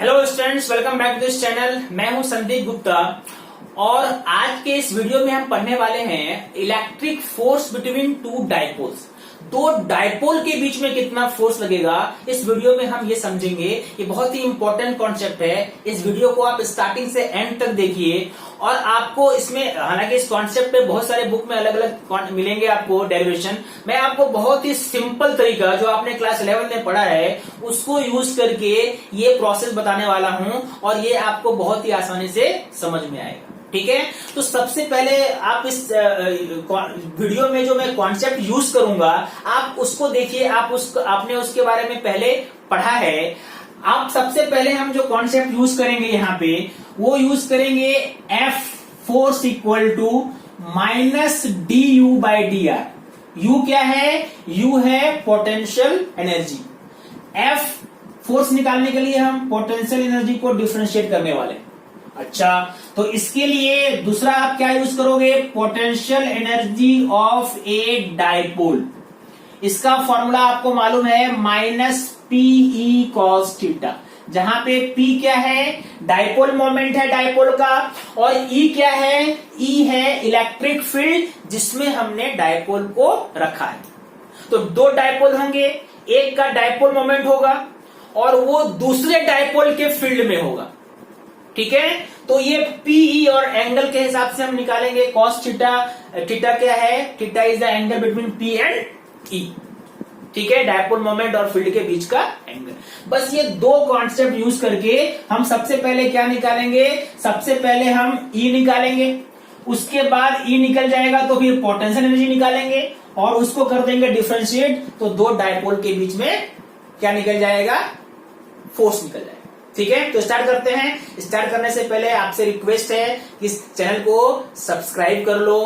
Hello students, welcome back to this channel. मैं हूं संदीप गुप्ता और आज के इस वीडियो में हम पढ़ने वाले हैं electric force between two dipoles. दो डाइपोल के बीच में कितना फोर्स लगेगा, इस वीडियो में हम ये समझेंगे। ये बहुत ही इंपॉर्टेंट कॉन्सेप्ट है। इस वीडियो को आप स्टार्टिंग से एंड तक देखिए और आपको इसमें, हालांकि इस कॉन्सेप्ट पे बहुत सारे बुक में अलग अलग मिलेंगे आपको डेरिवेशन। मैं आपको बहुत ही सिंपल तरीका जो आपने क्लास 11 में पढ़ा है उसको यूज करके ये प्रोसेस बताने वाला हूं और ये आपको बहुत ही आसानी से समझ में आएगा। ठीक है, तो सबसे पहले आप इस वीडियो में जो मैं कॉन्सेप्ट यूज करूंगा आप उसको देखिए। आपने उसके बारे में पहले पढ़ा है। आप सबसे पहले हम जो कॉन्सेप्ट यूज करेंगे यहाँ पे वो यूज करेंगे F force equal to minus D U by D R. U क्या है? यू है पोटेंशियल एनर्जी। F फोर्स निकालने के लिए हम पोटेंशियल एनर्जी को डिफरेंशिएट करने वाले। अच्छा, तो इसके लिए दूसरा आप क्या यूज करोगे? Potential energy of a dipole. इसका फॉर्मूला आपको मालूम है, माइनस पीई कॉस थीटा, जहां पे P क्या है? डाइपोल मोमेंट है डाइपोल का, और E क्या है? E है इलेक्ट्रिक फील्ड जिसमें हमने डाइपोल को रखा है। तो दो डाइपोल होंगे, एक का डाइपोल मोमेंट होगा और वो दूसरे डाइपोल के फील्ड में होगा। ठीक है, तो ये पीई और एंगल के हिसाब से हम निकालेंगे कॉस थीटा। थीटा क्या है? Theta is the angle between P and E. ठीक है, डायपोल मोमेंट और फील्ड के बीच का एंगल। बस ये दो कॉन्सेप्ट यूज करके हम सबसे पहले क्या निकालेंगे? सबसे पहले हम ई निकालेंगे, उसके बाद ई निकल जाएगा तो फिर पोटेंशियल एनर्जी निकालेंगे और उसको कर देंगे डिफरेंशिएट, तो दो डायपोल के बीच में क्या निकल जाएगा? फोर्स निकल जाएगा। ठीक है, तो स्टार्ट करते हैं। स्टार्ट करने से पहले आपसे रिक्वेस्ट है कि इस चैनल को सब्सक्राइब कर लो,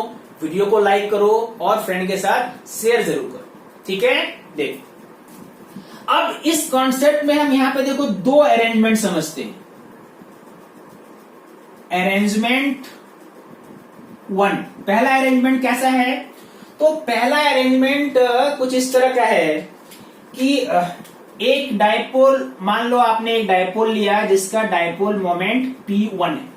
वीडियो को लाइक करो और फ्रेंड के साथ शेयर जरूर करो। ठीक है, देखो अब इस कॉन्सेप्ट में हम यहां पे देखो दो अरेंजमेंट समझते हैं। अरेंजमेंट 1, पहला अरेंजमेंट कैसा है? तो पहला अरेंजमेंट कुछ इस तरह का है कि एक डाइपोल, मान लो आपने एक डाइपोल लिया जिसका डाइपोल मोमेंट P1 है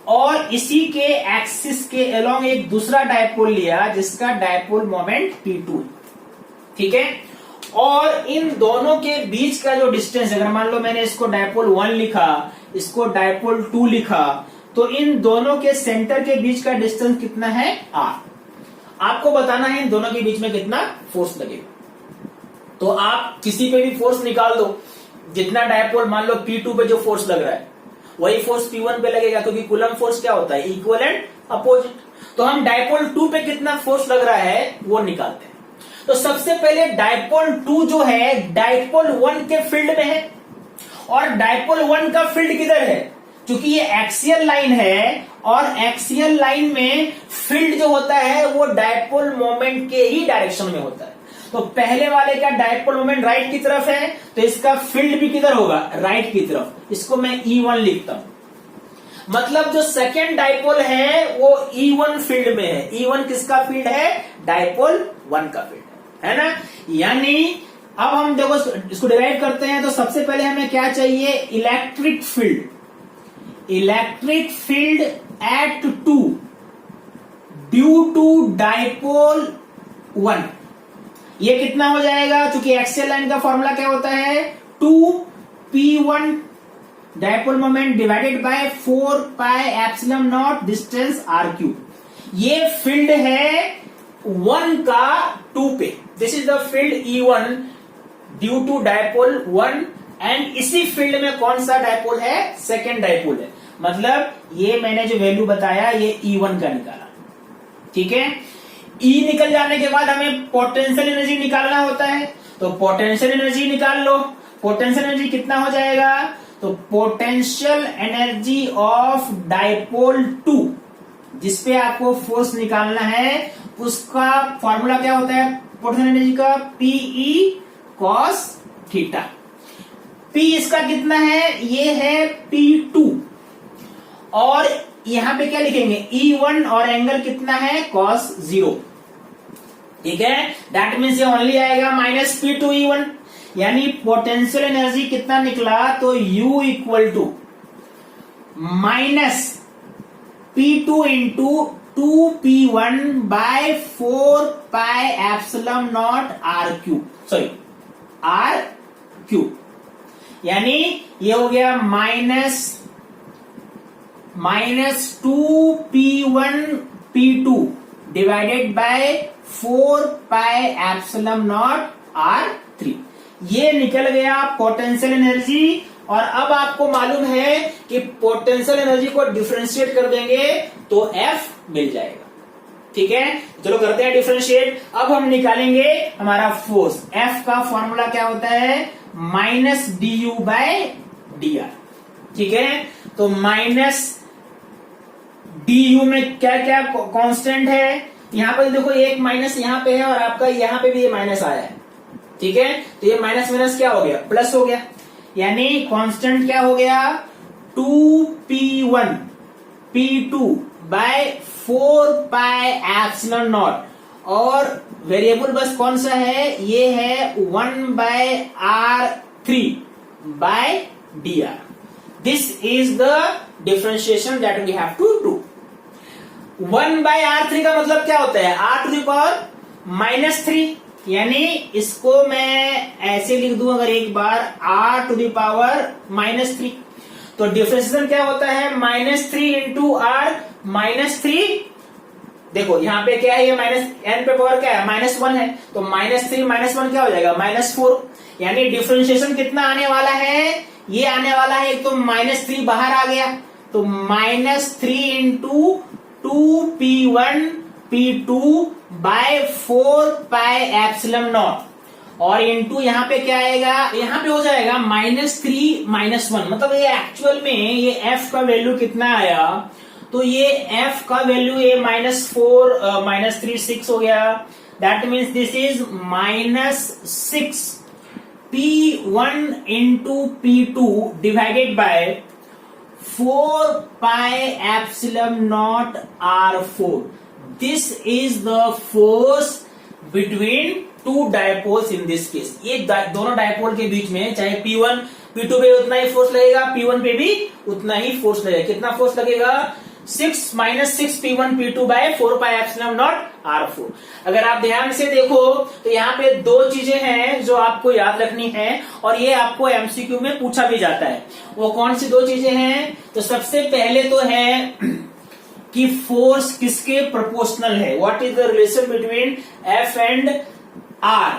और इसी के एक्सिस के अलोंग एक दूसरा डाइपोल लिया जिसका डाइपोल मोमेंट P2 है। ठीक है, और इन दोनों के बीच का जो डिस्टेंस, अगर मान लो मैंने इसको डाइपोल 1 लिखा, इसको डाइपोल 2 लिखा, तो इन दोनों के सेंटर के बीच का डिस्टेंस कितना है? R। आपको बताना है इन दोनों के बीच में कितना फोर्स लगेगा। तो आप किसी पे भी फोर्स निकाल दो, जितना डायपोल, मान लो P2 पे जो फोर्स लग रहा है वही फोर्स P1 पे लगेगा, क्योंकि कूलम फोर्स क्या होता है? Equal and opposite. तो हम डायपोल 2 पे कितना फोर्स लग रहा है वो निकालते हैं। तो सबसे पहले डायपोल 2 जो है डायपोल 1 के फील्ड में है, और डायपोल 1 का फील्ड किधर है? क्योंकि ये एक्सियल लाइन है और एक्सियल लाइन में फील्ड जो होता है वो डायपोल मोमेंट के ही डायरेक्शन में होता है। तो पहले वाले का डायपोल मोमेंट राइट की तरफ है, तो इसका फील्ड भी किधर होगा? राइट की तरफ। इसको मैं E1 लिखता हूं। मतलब जो सेकेंड डायपोल है वो E1 फील्ड में है। E1 किसका फील्ड है? डायपोल 1 का फील्ड है ना। यानी अब हम देखो इसको डिराइव करते हैं, तो सबसे पहले हमें क्या चाहिए? Electric field. Electric field at 2 due to dipole 1। ये कितना हो जाएगा? क्योंकि एक्सियल लाइन का फॉर्मूला क्या होता है? 2P1 dipole moment divided by 4 pi epsilon nought distance R3। ये फील्ड है 1 का 2 पे। This is the field E1 due to dipole 1, and इसी फील्ड में कौन सा डायपोल है? सेकेंड डायपोल है। मतलब ये मैंने जो वैल्यू बताया ये E1 का निकाला। ठीक है, E निकल जाने के बाद हमें पोटेंशियल एनर्जी निकालना होता है, तो पोटेंशियल एनर्जी निकाल लो। पोटेंशियल एनर्जी कितना हो जाएगा? तो पोटेंशियल एनर्जी ऑफ डाइपोल 2 जिसपे आपको फोर्स निकालना है उसका फॉर्मूला क्या होता है पोटेंशियल एनर्जी का? PE cos theta. P इसका कितना है? ये है P2, और यहां पे क्या लिखेंगे? E1 और एंगल कितना है? cos 0। ठीक है, दैट मीन्स ये ओनली आएगा माइनस P2 E1। यानी पोटेंशियल एनर्जी कितना निकला, तो U equal to minus P2 into 2P1 by 4 pi epsilon nought R cube, sorry R cube, यानी ये हो गया minus 2P1 P2 divided by 4 pi epsilon nought R3। ये निकल गया पोटेंशियल एनर्जी। और अब आपको मालूम है कि पोटेंशियल एनर्जी को डिफरेंशिएट कर देंगे तो F मिल जाएगा। ठीक है, चलो करते हैं डिफरेंशिएट। अब हम निकालेंगे हमारा फोर्स। F का फॉर्मूला क्या होता है, माइनस du बाय dr। ठीक है, तो माइनस du में क्या क्या कांस्टेंट है, यहां पर देखो एक माइनस यहां पे है और आपका यहां पे भी ये माइनस आया है। ठीक है, तो ये माइनस माइनस क्या हो गया, प्लस हो गया, यानी कांस्टेंट क्या हो गया 2P1 P2 by 4 pi epsilon nought. और वेरिएबल बस कौन सा है, ये है 1 by R3 by dr। This is the differentiation that we have to do. 1 by R3 का मतलब क्या होता है, R टू द पावर -3, यानी इसको मैं ऐसे लिख दूं अगर एक बार R टू द पावर -3, तो डिफरेंशिएशन क्या होता है -3 इंटू R -3। देखो यहां पे क्या है, ये माइनस n पे पावर क्या है -1 है, तो -3 -1 क्या हो जाएगा -4, यानी डिफरेंशिएशन कितना आने वाला है, ये आने वाला है, एक तो -3 बाहर आ गया, तो -3 into 2P1 P2 by 4 pi epsilon nought, और इंटू यहाँ पे क्या आएगा, यहाँ पे हो जाएगा -3 -1, मतलब ये एक्चुअल में ये F का वैल्यू कितना आया, तो ये F का वैल्यू ये -4 -3 6 हो गया। That means this is -6 P1 into P2 divided by 4 pi epsilon not R4। This is the force between two dipoles in this case। ये दोनों डायपोल के बीच में चाहे P1 P2 पे उतना ही फोर्स लगेगा, P1 पे भी उतना ही फोर्स लगेगा। कितना फोर्स लगेगा, 6 P1 P2 by 4 pi epsilon not R4। अगर आप ध्यान से देखो तो यहाँ पे दो चीजें हैं जो आपको याद रखनी है, और ये आपको एमसीक्यू में पूछा भी जाता है। वो कौन सी दो चीजें हैं, तो सबसे पहले तो है कि फोर्स किसके प्रोपोर्शनल है, what is the relation between F and R।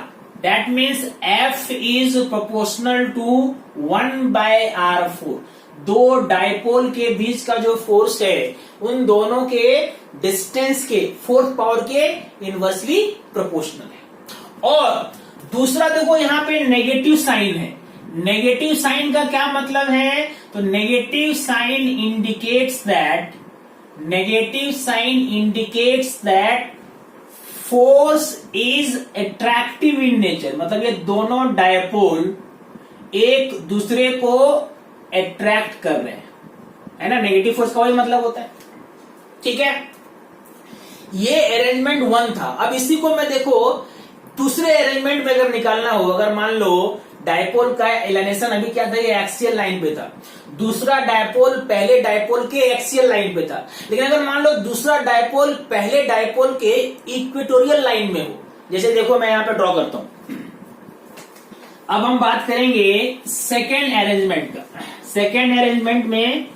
That means F is proportional to 1 by R4। दो डायपोल के बीच का जो फोर्स है उन दोनों के डिस्टेंस के फोर्थ पावर के इनवर्सली प्रोपोर्शनल है। और दूसरा देखो यहाँ पे नेगेटिव साइन है। नेगेटिव साइन का क्या मतलब है, तो negative sign indicates that force is attractive in nature. मतलब ये दोनों डायपोल एक दूसरे को अट्रैक्ट कर रहे हैं, है ना, नेगेटिव फोर्स का वही मतलब होता है। ठीक है, ये अरेंजमेंट 1 था। अब इसी को मैं देखो दूसरे अरेंजमेंट में अगर निकालना हो, अगर मान लो डायपोल का एलिनेशन अभी क्या था, ये एक्सियल लाइन पे था, दूसरा डायपोल पहले डायपोल के एक्सियल लाइन पे था। लेकिन अगर मान लो दूसरा डायपोल पहले डायपोल के इक्वेटोरियल लाइन में हो, जैसे देखो मैं यहां पे ड्रॉ करता हूं। अब हम बात करेंगे सेकेंड अरेंजमेंट का। सेकेंड अरेंजमेंट में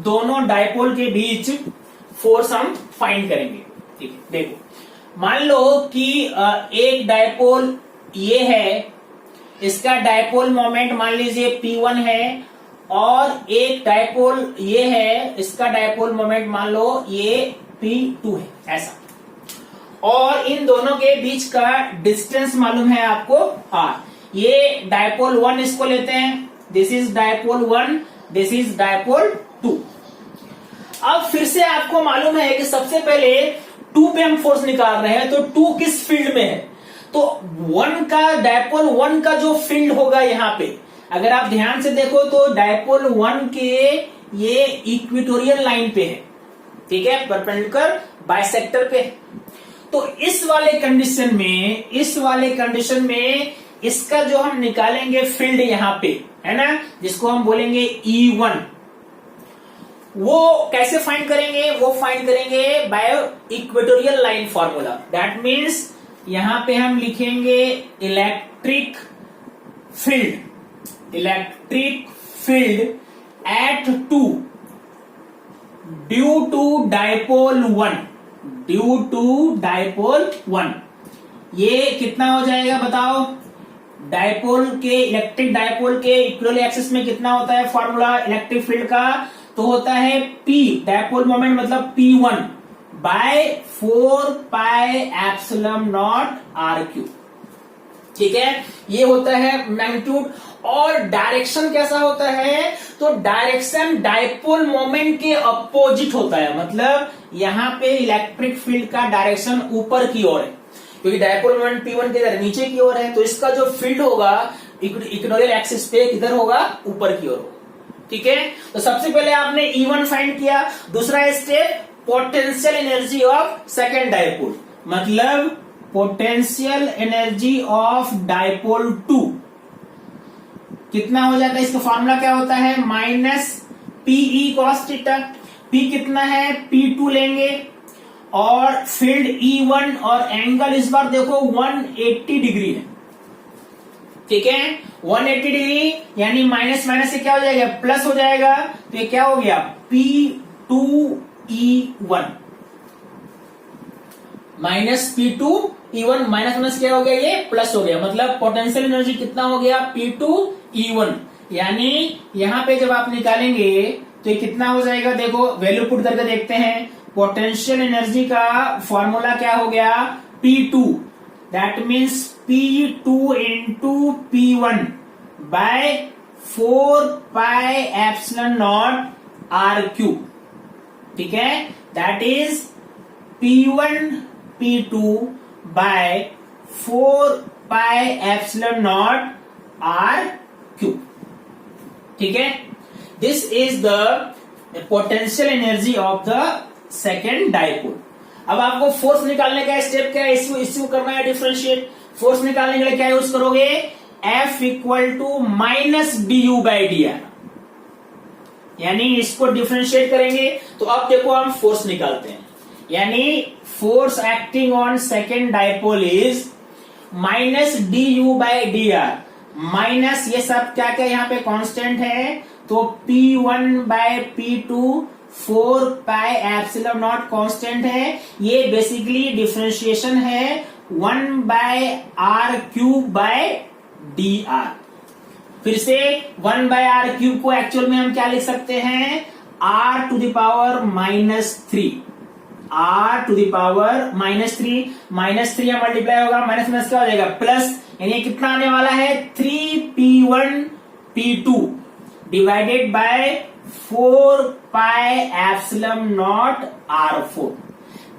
दोनों डायपोल के बीच फोर्स हम फाइंड करेंगे। ठीक है, देखो मान लो कि एक डायपोल ये है, इसका डायपोल मोमेंट मान लीजिए P1 है, और एक डायपोल ये है, इसका डायपोल मोमेंट मान लो ये P2 है, ऐसा। और इन दोनों के बीच का डिस्टेंस मालूम है आपको R। ये डायपोल 1 इसको लेते हैं, this is dipole 1, this is dipole 2। अब फिर से आपको मालूम है कि सबसे पहले 2 पे हम फोर्स निकाल रहे हैं, तो 2 किस फील्ड में है, तो 1 का डायपोल 1 का जो फील्ड होगा यहां पे, अगर आप ध्यान से देखो तो डायपोल 1 के ये इक्वेटोरियल लाइन पे है, ठीक है, परपेंडिकुलर बाइसेक्टर पे। तो इस वाले कंडीशन में इसका जो हम निकालेंगे फील्ड यहां पे, है ना, जिसको हम बोलेंगे E1, वो कैसे फाइंड करेंगे? वो फाइंड करेंगे by equatorial line formula. That means यहां पे हम लिखेंगे electric field at 2 due to dipole 1। ये कितना हो जाएगा बताओ? डाइपोल के, इलेक्ट्रिक डाइपोल के इक्वल एक्सिस में कितना होता है फॉर्मूला इलेक्ट्रिक फील्ड का? तो होता है P, डाइपोल मोमेंट मतलब P1 by 4 pi epsilon nought R3। ठीक है, ये होता है मैग्नीट्यूड। और डायरेक्शन कैसा होता है? तो डायरेक्शन डाइपोल मोमेंट के अपोजिट होता है, मतलब यहां पे इलेक्ट्रिक फील्ड का डायरेक्शन ऊपर की ओर है, क्योंकि डाइपोल मोमेंट P1 के नीचे की ओर है, तो इसका जो फील्ड होगा इक्वेटोरियल एक्सिस पे किधर होगा? ऊपर की ओर होगा। ठीक है, तो सबसे पहले आपने E1 फाइंड किया। दूसरा step, potential energy of second dipole, मतलब पोटेंशियल एनर्जी ऑफ डाइपोल 2 कितना हो जाता है? इसका फॉर्मूला क्या होता है? Minus PE cos theta. P कितना है? P2 लेंगे, और फील्ड E1 और एंगल इस बार देखो 180 डिग्री है। ठीक है, 180 डिग्री, यानी माइनस माइनस से क्या हो जाएगा? प्लस हो जाएगा। तो ये क्या हो गया? P2E1 minus P2E1, minus minus क्या हो गया? ये प्लस हो गया, मतलब पोटेंशियल एनर्जी कितना हो गया? P2E1। यानी यहां पे जब आप निकालेंगे तो ये कितना हो जाएगा? देखो वैल्यू पुट करके देखते हैं। पोटेंशियल एनर्जी का फॉर्मूला क्या हो गया? P2, that means P2 into P1 by 4 pi epsilon nought R3। ठीक है, that is P1 P2 by 4 pi epsilon nought R3। ठीक है, this is the potential energy of the second dipole. अब आपको फोर्स निकालने का स्टेप क्या है? इसको करना है डिफरेंशिएट। फोर्स निकालने के लिए क्या यूज करोगे? F equal to minus DU/dr, यानी इसको डिफरेंशिएट करेंगे। तो अब देखो हम फोर्स निकालते हैं, यानी force acting on second dipole is minus DU/dr, minus ये सब क्या क्या यहाँ पे कांस्टेंट है, तो P1/P2 4 pi epsilon not constant है। ये बेसिकली डिफरेंशिएशन है 1/r³/dr। फिर से 1/r³ को एक्चुअल में हम क्या लिख सकते हैं? r⁻³ -3 या मल्टीप्लाई होगा, माइनस माइनस क्या हो जाएगा? प्लस, यानी कितना आने वाला है? 3P1P2 divided by 4 pi epsilon not R4।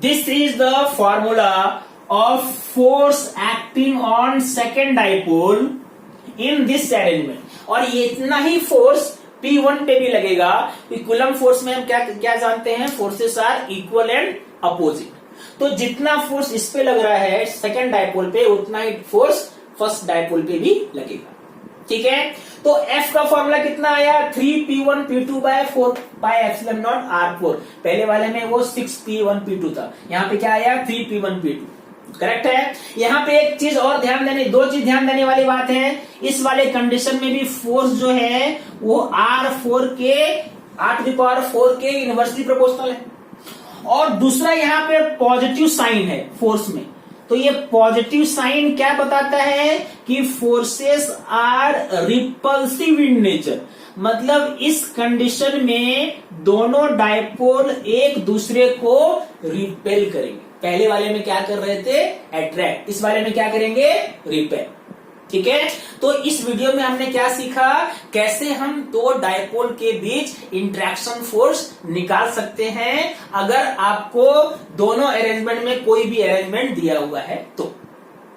This is the formula of force acting on second dipole in this arrangement. और ये इतना ही फोर्स P1 पे भी लगेगा। कूलम फोर्स में हम क्या जानते हैं? Forces are equal and opposite. तो जितना फोर्स इस पे लग रहा है सेकेंड डाइपोल पे, उतना ही फोर्स फर्स्ट डाइपोल पे भी लगेगा। ठीक है, तो F का फॉर्मूला कितना आया? 3P1P2 bye 4 pi epsilon not R4। पहले वाले में वो 6P1P2 था, यहाँ पे क्या आया? 3P1P2। करेक्ट है। यहाँ पे एक चीज और ध्यान देने, दो चीज ध्यान देने वाली बात है। इस वाले कंडीशन में भी फोर्स जो है वो R4 के इनवर्सली प्रोपोर्शनल है। और दूसरा यहाँ पे पॉजिटिव साइन है फोर्स में। तो ये पॉजिटिव साइन क्या बताता है? कि forces are repulsive in nature, मतलब इस कंडीशन में दोनों डाइपोल एक दूसरे को रिपेल करेंगे। पहले वाले में क्या कर रहे थे? अट्रैक्ट। इस वाले में क्या करेंगे? रिपेल। ठीक है, तो इस वीडियो में हमने क्या सीखा? कैसे हम दो डाइपोल के बीच इंट्रैक्शन फोर्स निकाल सकते हैं अगर आपको दोनों अरेंजमेंट में कोई भी अरेंजमेंट दिया हुआ है तो।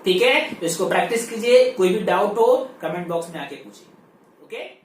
ठीक है, तो इसको प्रैक्टिस कीजिए। कोई भी डाउट हो कमेंट बॉक्स में आके पूछिए। ओके।